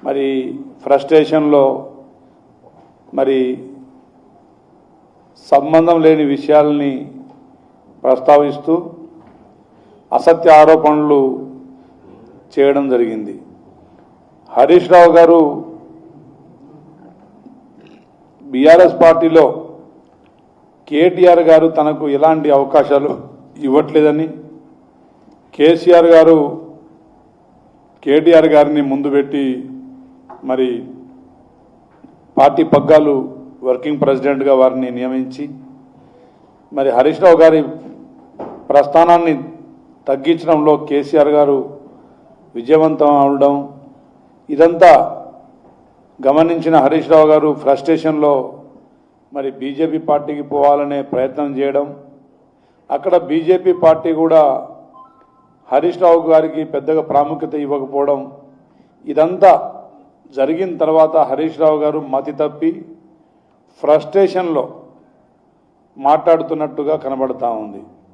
మరి ఫ్రస్ట్రేషన్లో మరి సంబంధం లేని విషయాల్ని ప్రస్తావిస్తూ అసత్య ఆరోపణలు చేయడం జరిగింది. హరీష్ రావు గారు బీఆర్ఎస్ పార్టీలో కేటీఆర్ గారు తనకు ఎలాంటి అవకాశాలు ఇవ్వట్లేదని, కేసీఆర్ గారు కేటీఆర్ గారిని ముందు పెట్టి మరి పార్టీ పగ్గాలు వర్కింగ్ ప్రెసిడెంట్గా వారిని నియమించి మరి హరీష్ రావు గారి ప్రస్థానాన్ని తగ్గించడంలో కేసీఆర్ గారు విజయవంతం అవడం, ఇదంతా గమనించిన హరీష్ రావు గారు ఫ్రస్ట్రేషన్లో మరి బీజేపీ పార్టీకి పోవాలనే ప్రయత్నం చేయడం, అక్కడ బీజేపీ పార్టీ కూడా హరీష్ రావు గారికి పెద్దగా ప్రాముఖ్యత ఇవ్వకపోవడం, ఇదంతా జరిగిన తర్వాత హరీష్ రావు గారు మతి తప్పి ఫ్రస్ట్రేషన్లో మాట్లాడుతున్నట్టుగా కనబడతా ఉంది.